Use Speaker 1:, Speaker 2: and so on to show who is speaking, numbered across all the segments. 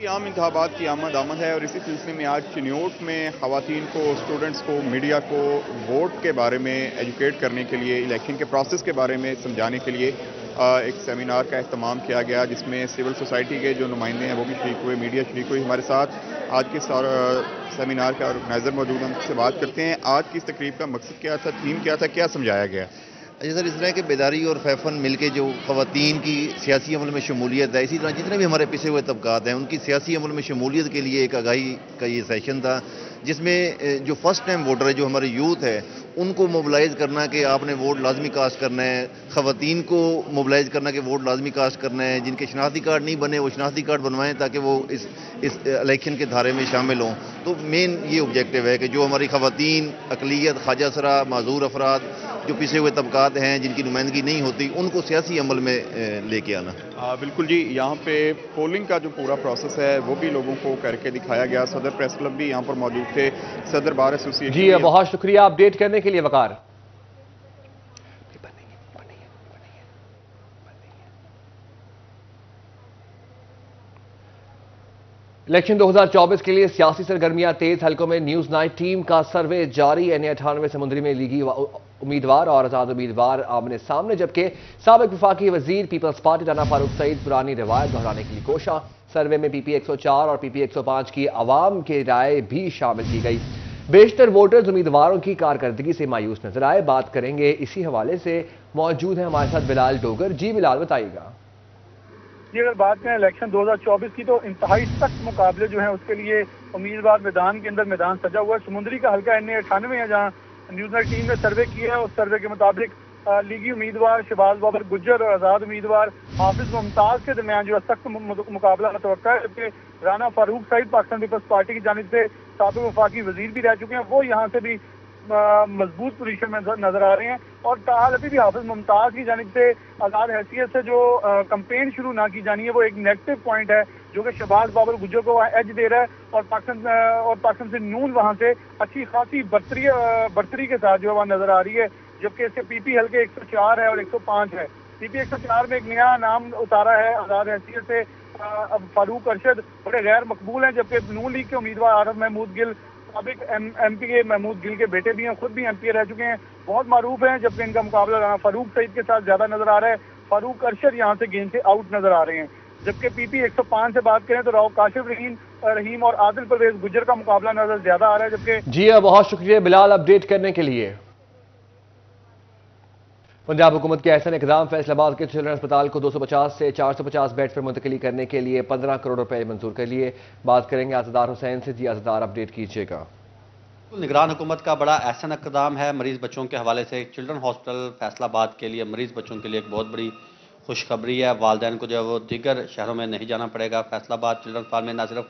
Speaker 1: جی عام انتخابات کی آمد ہے اور اسی سلسلے میں آج چنیوٹ میں خواتین کو، اسٹوڈنٹس کو، میڈیا کو ووٹ کے بارے میں ایجوکیٹ کرنے کے لیے، الیکشن کے پروسیس کے بارے میں سمجھانے کے لیے ایک سیمینار کا اہتمام کیا گیا، جس میں سول سوسائٹی کے جو نمائندے ہیں وہ بھی شریک ہوئے، میڈیا شریک ہوئی ہمارے ساتھ۔ آج کے سیمینار کا آرگنائزر موجود ہیں، ہم سے بات کرتے ہیں آج کی اس تقریب کا مقصد کیا تھا، تھیم کیا تھا، کیا سمجھایا گیا؟
Speaker 2: جی سر، اس طرح کے بیداری اور فیفن مل کے جو خواتین کی سیاسی عمل میں شمولیت ہے، اسی طرح جتنے بھی ہمارے پسے ہوئے طبقات ہیں ان کی سیاسی عمل میں شمولیت کے لیے ایک آگاہی کا یہ سیشن تھا، جس میں جو فرسٹ ٹائم ووٹر ہے، جو ہمارے یوتھ ہے، ان کو موبلائز کرنا کہ آپ نے ووٹ لازمی کاسٹ کرنا ہے، خواتین کو موبلائز کرنا کہ ووٹ لازمی کاسٹ کرنا ہے، جن کے شناختی کارڈ نہیں بنے وہ شناختی کارڈ بنوائیں تاکہ وہ اس الیکشن کے دھارے میں شامل ہوں۔ تو مین یہ آبجیکٹو ہے کہ جو ہماری خواتین، اقلیت، خواجہ سرا، معذور افراد، جو پیچھے ہوئے طبقات ہیں جن کی نمائندگی نہیں ہوتی، ان کو سیاسی عمل میں لے کے آنا۔
Speaker 1: بالکل جی، یہاں پہ پولنگ کا جو پورا پروسیس ہے وہ بھی لوگوں کو کر کے دکھایا گیا۔ صدر پریس کلب بھی یہاں پر موجود تھے، صدر بار ایسوسی ایشن۔
Speaker 3: جی بہت شکریہ اپڈیٹ کرنے کے لیے وقار۔ الیکشن 2024 کے لیے سیاسی سرگرمیاں تیز، حلقوں میں نیوز 9 ٹیم کا سروے جاری۔ NA98 سمندری میں لیگی امیدوار اور آزاد امیدوار آمنے سامنے، جبکہ سابق وفاقی وزیر پیپلز پارٹی رانا فاروق سعید پرانی روایت دہرانے کے لیے کوشاں۔ سروے میں PP 104 اور PP 105 کی عوام کی رائے بھی شامل کی گئی۔ بیشتر ووٹرز امیدواروں کی کارکردگی سے مایوس نظر آئے۔ بات کریں گے اسی حوالے سے، موجود ہیں ہمارے ساتھ بلال ڈوگر۔ جی بلال، بتائیے گا۔
Speaker 4: جی اگر بات کریں الیکشن 2024 کی تو انتہائی سخت مقابلے جو ہیں اس کے لیے امیدوار میدان کے اندر میدان سجا ہوا ہے۔ سمندری کا حلقہ NA98 ہے جہاں نیوز 9 ٹیم نے سروے کیا ہے۔ اس سروے کے مطابق لیگی امیدوار شہباز بابر گجر اور آزاد امیدوار حافظ ممتاز کے درمیان جو ہے سخت مقابلہ متوقع ہے، جبکہ رانا فاروق سعید پاکستان پیپلز پارٹی کی جانب سے سابق وفاقی وزیر بھی رہ چکے ہیں، وہ یہاں سے بھی مضبوط پوزیشن میں نظر آ رہے ہیں۔ اور تاحال ابھی بھی حافظ ممتاز کی جانب سے آزاد حیثیت سے جو کمپین شروع نہ کی جانی ہے وہ ایک نیگیٹو پوائنٹ ہے، جو کہ شہباز بابر گجر کو ایج دے رہا ہے، اور پاکستان سے نون وہاں سے اچھی خاصی برتری کے ساتھ جو ہے وہاں نظر آ رہی ہے، جبکہ اس کے PP حلقے 104 ہے اور 105 ہے۔ PP 104 میں ایک نیا نام اتارا ہے آزاد حیثیت سے فاروق ارشد، بڑے غیر مقبول ہیں، جبکہ نون لیگ کے امیدوار عارف محمود گل سابق MPA محمود گل کے بیٹے بھی ہیں، خود بھی MPA رہ چکے ہیں، بہت معروف ہیں، جبکہ ان کا مقابلہ رانا فاروق سعید کے ساتھ زیادہ نظر آ رہا ہے۔ فاروق ارشد یہاں سے گیم سے آؤٹ نظر آ رہے ہیں۔ جبکہ PP 105 سے بات کریں تو راؤ کاشف رحیم اور عادل پرویز گجر کا مقابلہ نظر زیادہ آ رہا ہے، جبکہ
Speaker 3: جی بہت شکریہ بلال اپڈیٹ کرنے کے لیے۔ پنجاب حکومت کے احسن اقدام، فیصل آباد کے چلڈرن اسپتال کو 250 سے 450 بیڈ پر منتقلی کرنے کے لیے 15 کروڑ روپے منظور کر لیے۔ بات کریں گے عزادار حسین سے۔ جی عزادار، اپڈیٹ کیجیے گا۔
Speaker 5: نگران حکومت کا بڑا احسن اقدام ہے مریض بچوں کے حوالے سے۔ چلڈرن ہاسپٹل فیصل آباد کے لیے مریض بچوں کے لیے ایک بہت بڑی خوشخبری ہے۔ والدین کو جو ہے وہ دیگر شہروں میں نہیں جانا پڑے گا۔ فیصل آباد چلڈرن ہاسپتال میں نہ صرف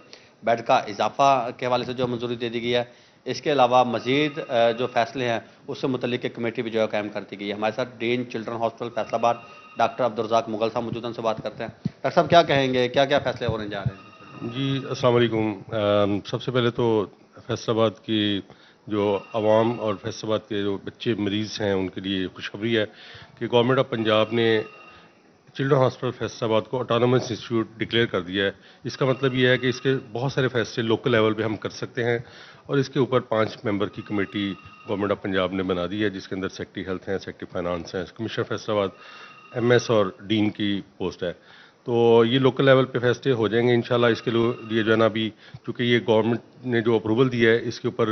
Speaker 5: بیڈ کا اضافہ کے حوالے سے جو منظوری دے دی گئی ہے، اس کے علاوہ مزید جو فیصلے ہیں اس سے متعلق ایک کمیٹی بھی جو ہے قائم کر دی گئی ہے۔ ہمارے ساتھ ڈین چلڈرن ہاسپٹل فیصل آباد ڈاکٹر عبدالرزاق مغل صاحب موجود ہیں، ان سے بات کرتے ہیں۔ ڈاکٹر صاحب کیا کہیں گے، کیا کیا فیصلے ہونے جا رہے ہیں؟
Speaker 6: جی السلام علیکم۔ سب سے پہلے تو فیصل آباد کی جو عوام اور فیصل آباد کے جو بچے مریض ہیں ان کے لیے خوشخبری ہے کہ گورنمنٹ آف پنجاب نے چلڈرن ہاسپٹل فیصل آباد کو آٹونومس انسٹیٹیوٹ ڈکلیئر کر دیا ہے۔ اس کا مطلب یہ ہے کہ اس کے بہت سارے فیصلے لوکل لیول پہ ہم کر سکتے ہیں، اور اس کے اوپر 5 ممبر کی کمیٹی گورنمنٹ آف پنجاب نے بنا دی ہے، جس کے اندر سیکٹری ہیلتھ ہیں، سیکٹری فائنانس ہیں، کمشنر فیصل آباد MS اور ڈین کی پوسٹ ہے۔ تو یہ لوکل لیول پہ فیصلے ہو جائیں گے انشاءاللہ۔ اس کے لیے جو ہے نا ابھی چونکہ یہ گورنمنٹ نے جو اپروول دیا ہے اس کے اوپر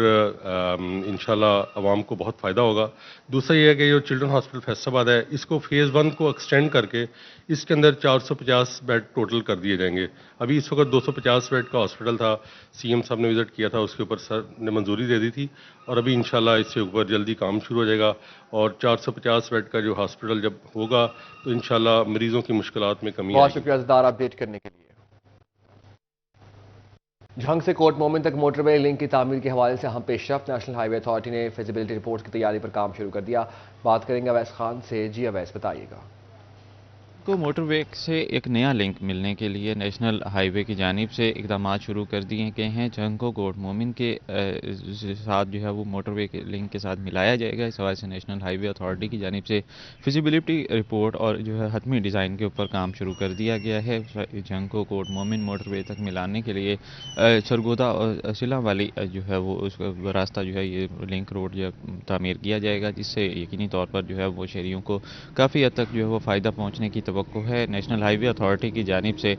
Speaker 6: انشاءاللہ عوام کو بہت فائدہ ہوگا۔ دوسرا یہ ہے کہ جو چلڈرن ہاسپٹل فیصل آباد ہے اس کو فیز 1 کو ایکسٹینڈ کر کے اس کے اندر 450 بیڈ ٹوٹل کر دیے جائیں گے۔ ابھی اس وقت 250 بیڈ کا ہاسپٹل تھا، CM صاحب نے وزٹ کیا تھا، اس کے اوپر سر نے منظوری دے دی تھی، اور ابھی انشاءاللہ اس سے اوپر جلدی کام شروع ہو جائے گا، اور 450 بیڈ کا جو ہاسپٹل جب ہوگا تو انشاءاللہ مریضوں کی مشکلات میں کمی آئے گی۔
Speaker 3: بہت شکریہ عزادار اپڈیٹ کرنے کے لیے۔ جھنگ سے کوٹ مومن تک موٹر وے لنک کی تعمیر کے حوالے سے اہم پیش رفت۔ نیشنل ہائی وے اتھارٹی نے فیزیبلٹی رپورٹ کی تیاری پر کام شروع کر دیا۔ بات کریں گے اویس خان سے۔ جی اویس، بتائیے گا۔
Speaker 7: کو موٹر وے سے ایک نیا لنک ملنے کے لیے نیشنل ہائی وے کی جانب سے اقدامات شروع کر دیے گئے ہیں. جھنگ کو کوٹ مومن کے ساتھ جو ہے وہ موٹر وے کے لنک کے ساتھ ملایا جائے گا. اس حوالے سے نیشنل ہائی وے اتھارٹی کی جانب سے فیزیبلٹی رپورٹ اور جو ہے حتمی ڈیزائن کے اوپر کام شروع کر دیا گیا ہے. جھنگ کو کوٹ مومن موٹر وے تک ملانے کے لیے سرگودا اور سلا والی جو ہے وہ اس راستہ جو ہے یہ لنک روڈ جو تعمیر کیا جائے گا, جس سے یقینی طور پر جو ہے وہ شہریوں کو کافی حد تک جو ہے وہ فائدہ پہنچنے کی توقع ہے. نیشنل ہائی وے اتھارٹی کی جانب سے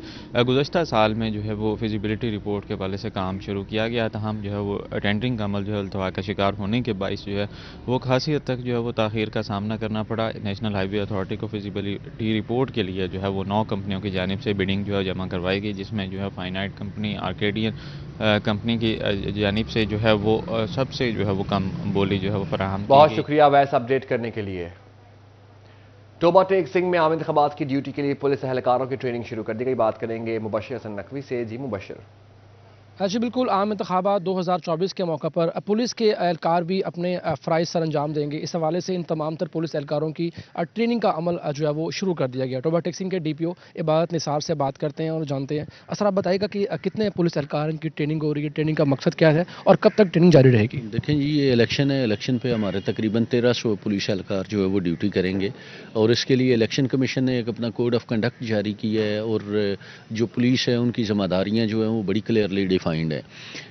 Speaker 7: گزشتہ سال میں جو ہے وہ فیزیبلٹی رپورٹ کے حوالے سے کام شروع کیا گیا, تاہم جو ہے وہ ٹینڈرنگ کا عمل جو ہے التوا کا شکار ہونے کے باعث جو ہے وہ خاصی حد تک جو ہے وہ تاخیر کا سامنا کرنا پڑا. نیشنل ہائی وے اتھارٹی کو فیزیبلٹی رپورٹ کے لیے جو ہے وہ 9 کمپنیوں کی جانب سے بڈنگ جو ہے جمع کروائی گئی, جس میں جو ہے فائنائٹ کمپنی, آرکیڈین کمپنی کی جانب سے جو ہے وہ سب سے جو ہے وہ کم بولی جو ہے وہ فراہم کی.
Speaker 3: بہت شکریہ ویس اپڈیٹ کرنے کے لیے. ٹوبہ ٹیک سنگھ میں عام انتخابات کی ڈیوٹی کے لیے پولیس اہلکاروں کی ٹریننگ شروع کر دی گئی. بات کریں گے مبشر حسن نقوی سے. جی مبشر.
Speaker 8: جی بالکل, عام انتخابات 2024 کے موقع پر پولیس کے اہلکار بھی اپنے فرائض سر انجام دیں گے. اس حوالے سے ان تمام تر پولیس اہلکاروں کی ٹریننگ کا عمل جو ہے وہ شروع کر دیا گیا. ٹوبہ ٹیک سنگھ کے DPO عبادت نثار سے بات کرتے ہیں اور جانتے ہیں. اصل آپ بتائیے گا کہ کتنے پولیس اہلکار کی ٹریننگ ہو رہی ہے, ٹریننگ کا مقصد کیا ہے اور کب تک ٹریننگ جاری رہے گی؟
Speaker 9: دیکھیں جی, یہ الیکشن ہے, الیکشن پہ ہمارے تقریباً 1300 پولیس اہلکار جو ہے وہ ڈیوٹی کریں گے, اور اس کے لیے الیکشن کمیشن نے ایک اپنا کوڈ آف کنڈکٹ جاری کیا ہے, اور جو پولیس ہے ان کی ذمہ داریاں جو ہیں وہ بڑی کلیئرلی ڈیفائنڈ ہیں.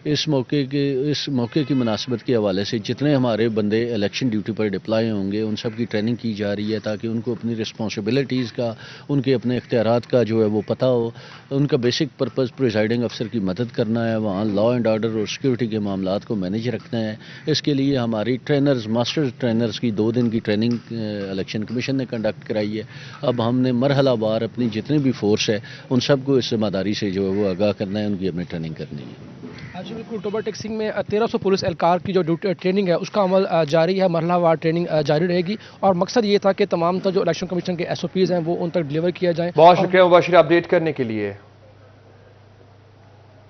Speaker 9: اس موقع کی مناسبت کے حوالے سے جتنے ہمارے بندے الیکشن ڈیوٹی پر ڈپلائی ہوں گے ان سب کی ٹریننگ کی جا رہی ہے, تاکہ ان کو اپنی رسپانسبلٹیز کا, ان کے اپنے اختیارات کا جو ہے وہ پتہ ہو. ان کا بیسک پرپز پریزائڈنگ افسر کی مدد کرنا ہے, وہاں لا اینڈ آرڈر اور سیکورٹی کے معاملات کو مینیج رکھنا ہے. اس کے لیے ہماری ٹرینرز, ماسٹر ٹرینرز کی 2 دن کی ٹریننگ الیکشن کمیشن نے کنڈکٹ کرائی ہے. اب ہم نے مرحلہ وار اپنی جتنی بھی فورس ہے ان سب کو اس ذمہ داری سے جو ہے وہ آگاہ کرنا ہے, ان کی اپنی ٹریننگ کرنی ہے.
Speaker 8: جی بالکل, ٹوبہ ٹیک سنگھ میں 1300 پولیس اہلکار کی جو ٹریننگ ہے اس کا عمل جاری ہے, مرحلہ وار ٹریننگ جاری رہے گی, اور مقصد یہ تھا کہ تمام جو الیکشن کمیشن کے SOPs ہیں وہ ان تک ڈلیور کیا جائیں.
Speaker 3: بہت شکریہ مبشر اپڈیٹ کرنے کے لیے.